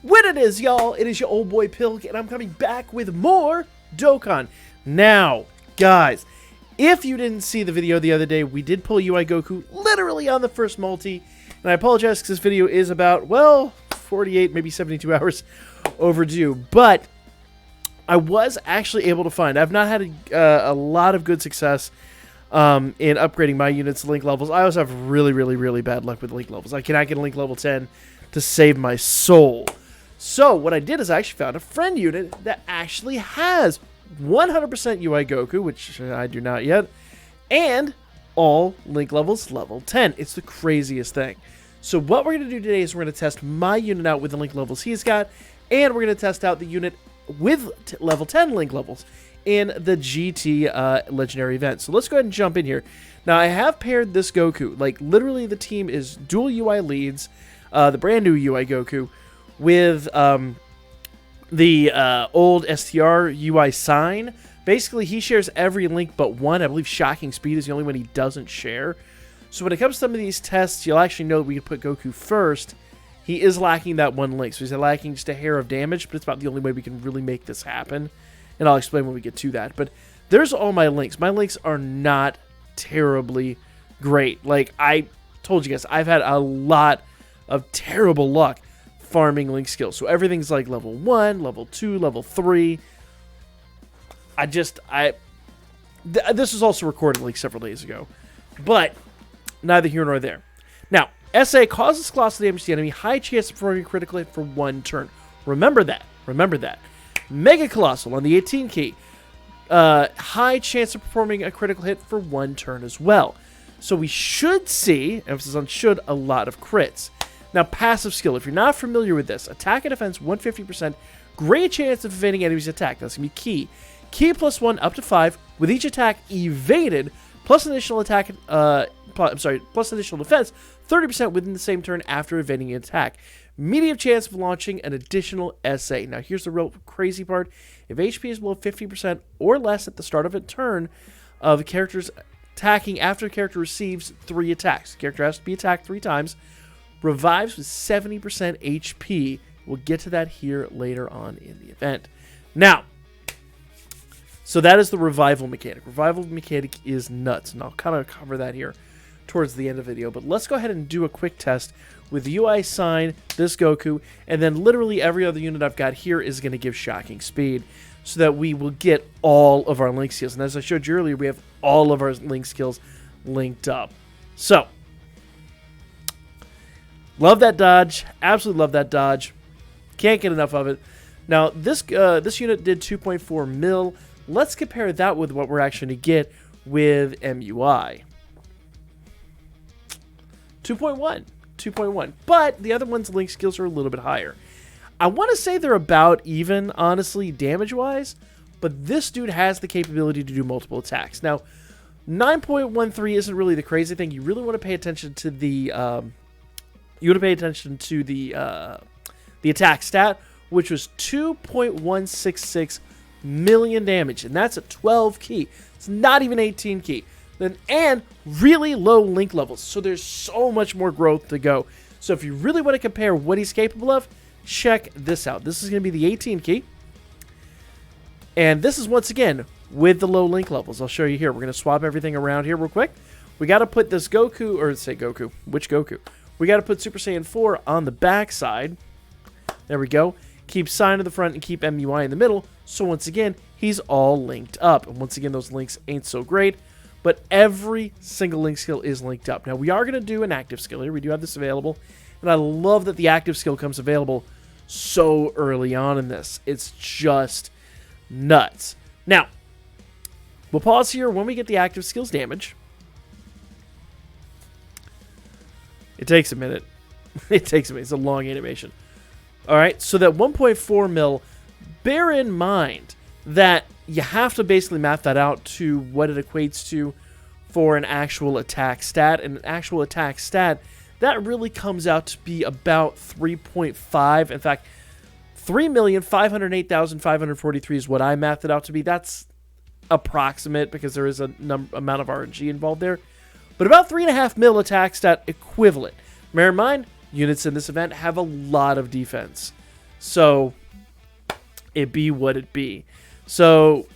What it is, y'all? It is your old boy Pilk, and I'm coming back with more Dokkan. Now, guys, if you didn't see the video the other day, we did pull UI Goku literally on the first multi, and I apologize because this video is about, well, 48, maybe 72 hours overdue, but I was actually able to find, I've not had a lot of good success in upgrading my units' link levels. I also have really bad luck with link levels. I cannot get a link level 10 to save my soul. So what I did is I actually found a friend unit that actually has 100% UI Goku, which I do not yet, and all link levels level 10. It's the craziest thing. So what we're going to do today is we're going to test my unit out with the link levels he's got, and we're going to test out the unit with level 10 link levels in the GT Legendary event. So let's go ahead and jump in here. Now I have paired this Goku, like literally the team is dual UI leads, the brand new UI Goku, with the old STR UI sign. Basically, he shares every link but one. I believe Shocking Speed is the only one he doesn't share. So when it comes to some of these tests, you'll actually know that we can put Goku first. He is lacking that one link, so he's lacking just a hair of damage, but it's about the only way we can really make this happen. And I'll explain when we get to that. But there's all my links. My links are not terribly great. Like I told you guys, I've had a lot of terrible luck farming link skills. So everything's like level 1, level 2, level 3. This was also recorded like several days ago. But neither here nor there. Now, SA causes colossal damage to the enemy, high chance of performing a critical hit for 1 turn. Remember that. Remember that. Mega Colossal on the 18 key. High chance of performing a critical hit for 1 turn as well. So we should see, emphasis on should, a lot of crits. Now, passive skill. If you're not familiar with this, attack and defense 150%, great chance of evading enemy's attack. That's going to be key. Key +1 up to 5, with each attack evaded, plus additional attack, plus additional defense, 30% within the same turn after evading an attack. Medium chance of launching an additional SA. Now, here's the real crazy part. If HP is below 50% or less at the start of a turn of the character's attacking after the character receives 3 attacks. The character has to be attacked 3 times. Revives with 70% HP. We'll get to that here later on in the event. Now, so that is the revival mechanic. Revival mechanic is nuts, and I'll kind of cover that here towards the end of the video. But let's go ahead and do a quick test with UI Sign, this Goku, and then literally every other unit I've got here is going to give Shocking Speed so that we will get all of our link skills. And as I showed you earlier, we have all of our link skills linked up. So, love that dodge. Absolutely love that dodge. Can't get enough of it. Now, this unit did 2.4 mil. Let's compare that with what we're actually going to get with MUI. 2.1. 2.1. But the other one's link skills are a little bit higher. I want to say they're about even, honestly, damage-wise. But this dude has the capability to do multiple attacks. Now, 9.13 isn't really the crazy thing. You really want to pay attention to the the attack stat, which was 2.166 million damage, and that's a 12 key. It's not even 18 key. And really low link levels, so there's so much more growth to go. So if you really want to compare what he's capable of, check this out. This is going to be the 18 key, and this is once again with the low link levels. I'll show you here. We're going to swap everything around here real quick. We got to put this Goku, or say Goku, which Goku? We got to put Super Saiyan 4 on the back side. There we go. Keep Sign to the front and keep MUI in the middle. So once again, he's all linked up. And once again, those links ain't so great, but every single link skill is linked up. Now, we are going to do an active skill here. We do have this available, and I love that the active skill comes available so early on in this. It's just nuts. Now, we'll pause here when we get the active skills damage. It takes a minute. It takes a minute. It's a long animation. All right, so that 1.4 mil, bear in mind that you have to basically map that out to what it equates to for an actual attack stat. And an actual attack stat, that really comes out to be about 3.5. In fact, 3,508,543 is what I mapped it out to be. That's approximate because there is a amount of RNG involved there. But about 3.5 mil attack stat equivalent. Bear in mind, units in this event have a lot of defense. So it be what it be. So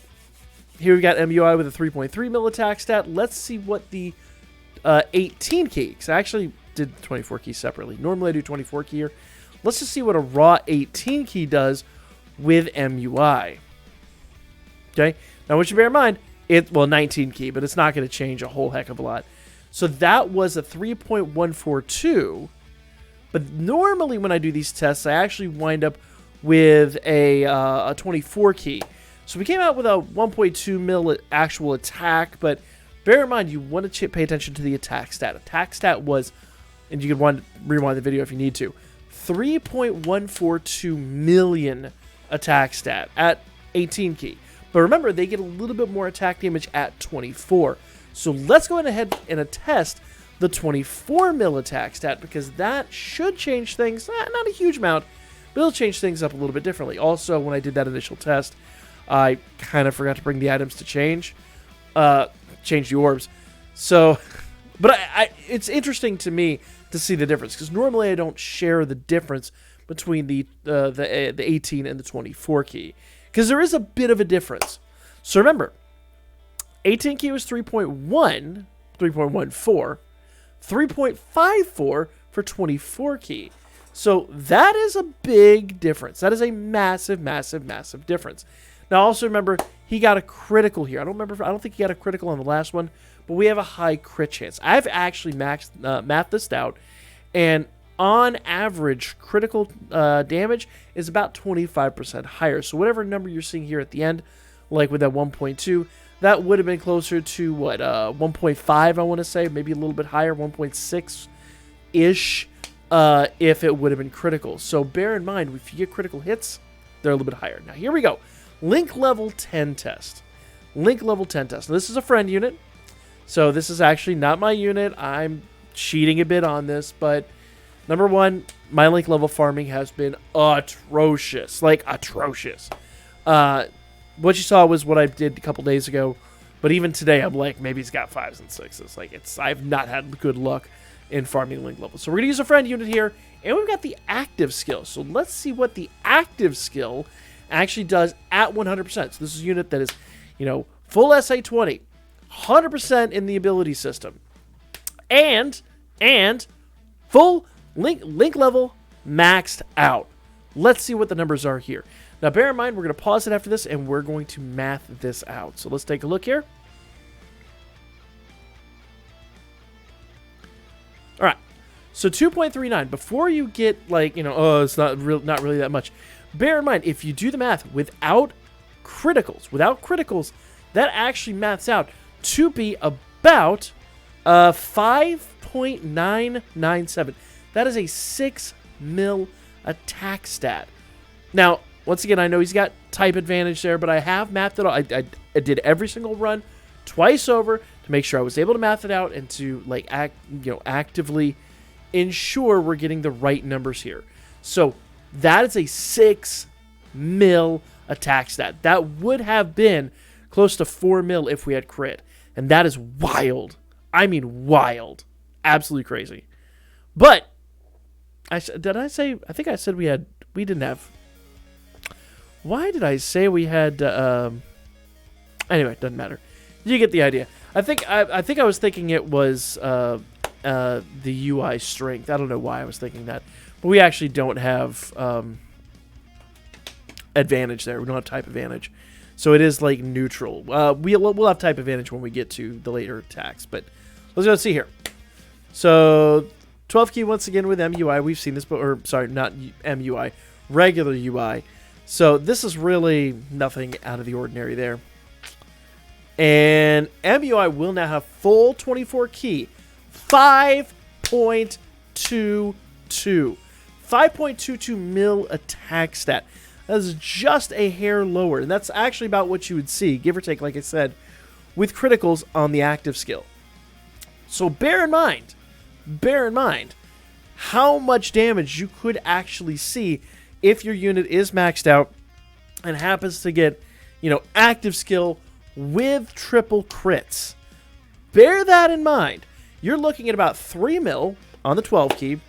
here we got MUI with a 3.3 mil attack stat. Let's see what the 18 key, because I actually did 24 key separately. Normally I do 24 key here. Let's just see what a raw 18 key does with MUI. Okay, now what you bear in mind, 19 key, but it's not going to change a whole heck of a lot. So that was a 3.142, but normally when I do these tests, I actually wind up with a 24 key. So we came out with a 1.2 mil actual attack, but bear in mind, you want to pay attention to the attack stat. Attack stat was, and you can rewind the video if you need to, 3.142 million attack stat at 18 key. But remember, they get a little bit more attack damage at 24. So let's go ahead and attest the 24 mil attack stat, because that should change things, not a huge amount, but it'll change things up a little bit differently. Also, when I did that initial test, I kind of forgot to bring the items to change the orbs. So, but it's interesting to me to see the difference, because normally I don't share the difference between the 18 and the 24 key, because there is a bit of a difference. So remember, 18 key was 3.14, 3.54 for 24 key. So that is a big difference. That is a massive, massive, massive difference. Now also remember, he got a critical here. I don't think he got a critical on the last one, but we have a high crit chance. I've actually mathed this out, and on average, critical damage is about 25% higher. So whatever number you're seeing here at the end, like with that 1.2, that would have been closer to what, 1.5, I want to say, maybe a little bit higher, 1.6-ish, if it would have been critical. So bear in mind, if you get critical hits, they're a little bit higher. Now here we go. Link level 10 test. Link level 10 test. Now, this is a friend unit, so this is actually not my unit. I'm cheating a bit on this, but number one, my link level farming has been atrocious. Like, atrocious. What you saw was what I did a couple days ago, but even today, I'm like, maybe he's got 5s and 6s. Like, I've not had good luck in farming link levels. So we're going to use a friend unit here, and we've got the active skill. So let's see what the active skill actually does at 100%. So this is a unit that is, full SA20, 100% in the ability system, and full link level maxed out. Let's see what the numbers are here. Now, bear in mind, we're going to pause it after this, and we're going to math this out. So let's take a look here. All right. So 2.39. Before you get it's not really that much. Bear in mind, if you do the math without criticals, that actually maths out to be about 5.997. That is a 6 mil attack stat. Now, once again, I know he's got type advantage there, but I have mapped it all. I did every single run twice over to make sure I was able to math it out and to actively ensure we're getting the right numbers here. So that is a 6 mil attack stat. That would have been close to 4 mil if we had crit. And that is wild. I mean wild. Absolutely crazy. But, I think I said we didn't have... Why did I say we had... Anyway, it doesn't matter. You get the idea. I think I was thinking it was the UI strength. I don't know why I was thinking that. But we actually don't have advantage there. We don't have type advantage. So it is like neutral. We'll have type advantage when we get to the later attacks. But let's go see here. So 12 key once again with MUI. We've seen this, or sorry, not MUI, regular UI. So this is really nothing out of the ordinary there. And MUI will now have full 24 key. 5.22. 5.22 mil attack stat. That is just a hair lower. And that's actually about what you would see, give or take, like I said, with criticals on the active skill. So bear in mind how much damage you could actually see if your unit is maxed out and happens to get, active skill with triple crits. Bear that in mind. You're looking at about 3 mil on the 12 key,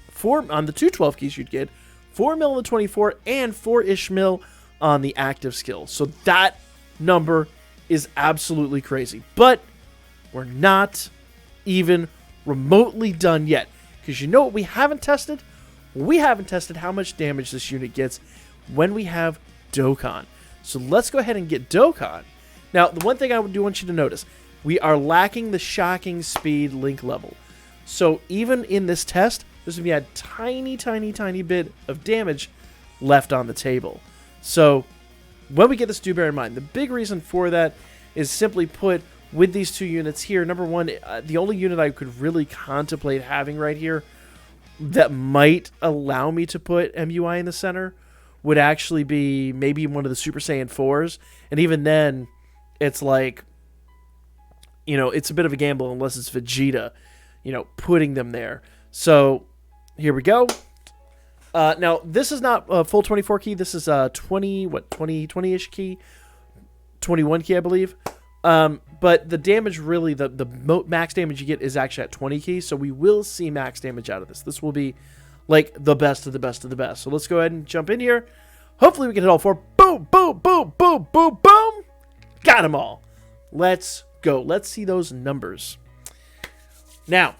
4 on the two 12 keys you'd get, 4 mil on the 24, and 4-ish mil on the active skill. So that number is absolutely crazy. But we're not even remotely done yet. Because you know what we haven't tested? We haven't tested how much damage this unit gets when we have Dokkan. So let's go ahead and get Dokkan. Now, the one thing I do want you to notice, we are lacking the shocking speed link level. So even in this test, there's going to be a tiny bit of damage left on the table. So when we get this, do bear in mind, the big reason for that is simply put, with these two units here, number one, the only unit I could really contemplate having right here that might allow me to put MUI in the center would actually be maybe one of the Super Saiyan 4s. And even then, it's like, you know, it's a bit of a gamble unless it's Vegeta, you know, putting them there. So here we go. Now, this is not a full 24 key. This is a 20-ish key. 21 key, I believe. But the damage really, the max damage you get is actually at 20 keys. So we will see max damage out of this. This will be like the best of the best of the best. So let's go ahead and jump in here. Hopefully we can hit all 4. Boom, boom, boom, boom, boom, boom. Got them all. Let's go. Let's see those numbers. Now,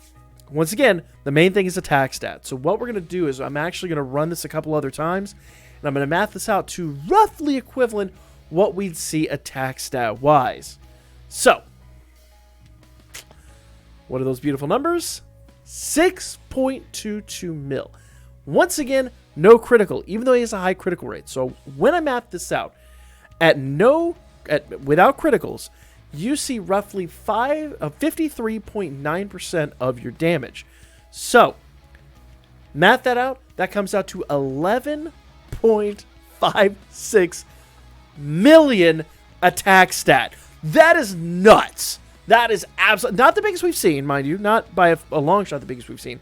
once again, the main thing is attack stat. So what we're going to do is I'm actually going to run this a couple other times. And I'm going to math this out to roughly equivalent what we'd see attack stat wise. So, what are those beautiful numbers? 6.22 mil. Once again, no critical, even though he has a high critical rate. So when I map this out, without criticals, you see roughly 53.9% of your damage. So, math that out, that comes out to 11.56 million attack stat. That is nuts. That is absolutely not the biggest we've seen, mind you, not by a long shot the biggest we've seen,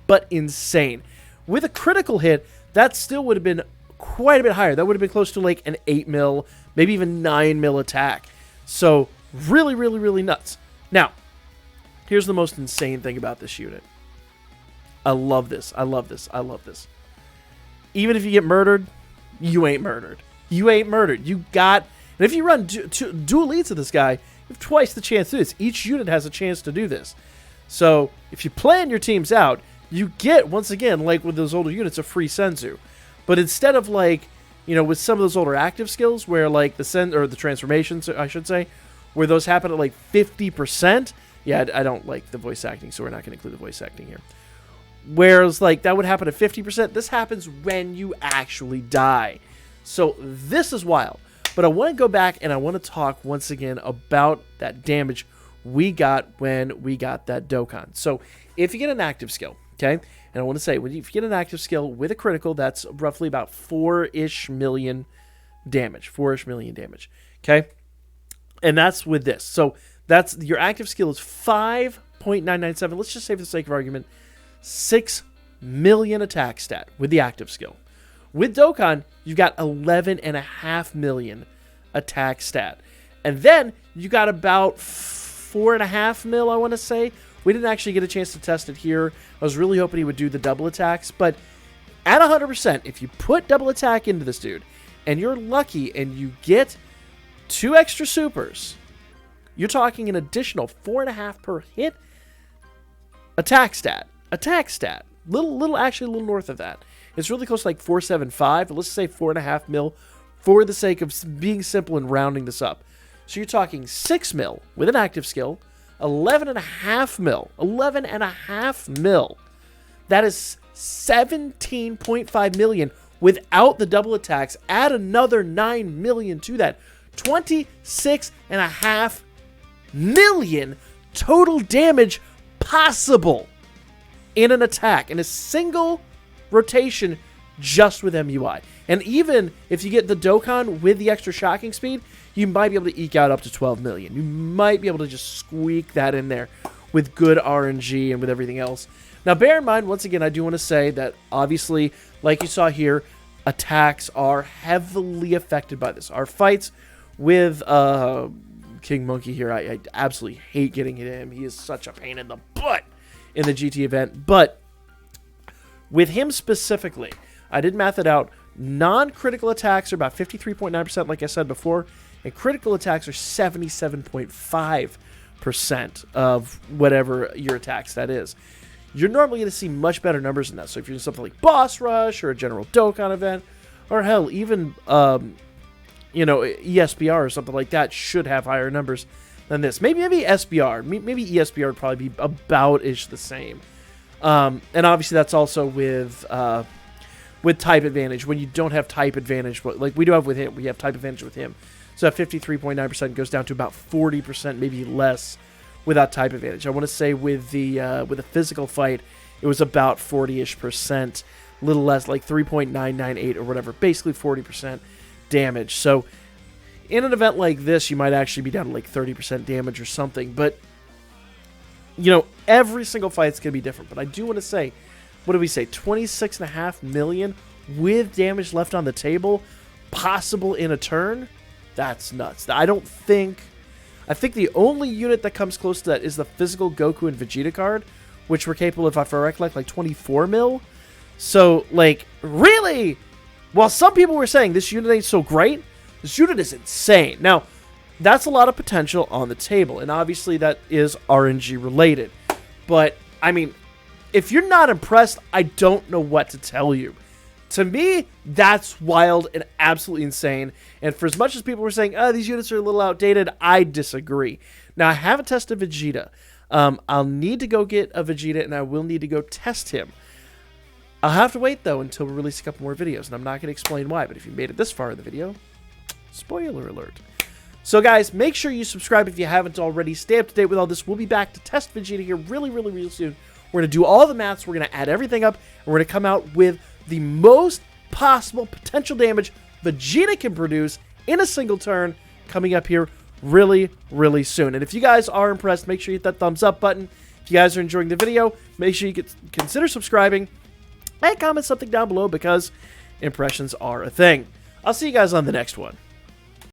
but insane. With a critical hit, that still would have been quite a bit higher. That would have been close to like an 8 mil, maybe even 9 mil attack. So really, really, really nuts. Now, here's the most insane thing about this unit. I love this. I love this. I love this. Even if you get murdered, you ain't murdered. You ain't murdered. You got... And if you run dual leads of this guy, you have twice the chance to do this. Each unit has a chance to do this. So if you plan your teams out, you get, once again, like with those older units, a free Senzu. But instead of like, you know, with some of those older active skills where like the transformations, I should say, where those happen at like 50%. Yeah, I don't like the voice acting, so we're not going to include the voice acting here. Whereas like that would happen at 50%. This happens when you actually die. So this is wild. But I want to go back and I want to talk once again about that damage we got when we got that Dokkan. So if you get an active skill, okay, and I want to say, if you get an active skill with a critical, that's roughly about 4-ish million damage. 4-ish million damage, okay? And that's with this. So that's your active skill is 5.997. Let's just say for the sake of argument, 6 million attack stat with the active skill. With Dokkan, you've got 11.5 million attack stat. And then you got about 4.5 mil, I want to say. We didn't actually get a chance to test it here. I was really hoping he would do the double attacks. But at 100%, if you put double attack into this dude, and you're lucky and you get 2 extra supers, you're talking an additional 4.5 per hit attack stat. Attack stat. Actually a little north of that. It's really close to like 4.75, but let's say 4.5 mil for the sake of being simple and rounding this up. So you're talking 6 mil with an active skill, 11.5 mil. 11.5 mil. That is 17.5 million without the double attacks. Add another 9 million to that. 26.5 million total damage possible in an attack, in a single rotation, just with MUI. And even if you get the Dokkan with the extra shocking speed, you might be able to eke out up to 12 million. You might be able to just squeak that in there with good RNG and with everything else. Now, bear in mind, once again, I do want to say that obviously, like you saw here, attacks are heavily affected by this. Our fights with King Monkey here, I absolutely hate getting at him. He is such a pain in the butt in the GT event. But with him specifically, I did math it out. Non-critical attacks are about 53.9%, like I said before, and critical attacks are 77.5% of whatever your attacks that is. You're normally going to see much better numbers than that. So if you're doing something like Boss Rush or a General Dokkan event, or hell, even ESBR or something like that should have higher numbers than this. Maybe SBR. Maybe ESBR would probably be about-ish the same. And obviously that's also with type advantage. When you don't have type advantage, like we do have with him, we have type advantage with him. So that 53.9% goes down to about 40%, maybe less, without type advantage. I want to say with the physical fight, it was about 40-ish%, a little less, like 3.998 or whatever, basically 40% damage. So in an event like this, you might actually be down to like 30% damage or something. But, every single fight's going to be different. But I do want to say, what did we say, 26.5 million with damage left on the table, possible in a turn? That's nuts. I think the only unit that comes close to that is the physical Goku and Vegeta card, which were capable of, if I recollect, like 24 mil. So, like, really? While some people were saying this unit ain't so great, this unit is insane. Now, that's a lot of potential on the table, and obviously that is RNG related. But, I mean, if you're not impressed, I don't know what to tell you. To me, that's wild and absolutely insane. And for as much as people were saying, these units are a little outdated, I disagree. Now, I haven't tested Vegeta. I'll need to go get a Vegeta, and I will need to go test him. I'll have to wait, though, until we release a couple more videos, and I'm not going to explain why. But if you made it this far in the video, spoiler alert. So, guys, make sure you subscribe if you haven't already. Stay up to date with all this. We'll be back to test Vegeta here really, really, really soon. We're going to do all the maths. We're going to add everything up, and we're going to come out with the most possible potential damage Vegeta can produce in a single turn coming up here really, really soon. And if you guys are impressed, make sure you hit that thumbs up button. If you guys are enjoying the video, make sure you consider subscribing and comment something down below because impressions are a thing. I'll see you guys on the next one.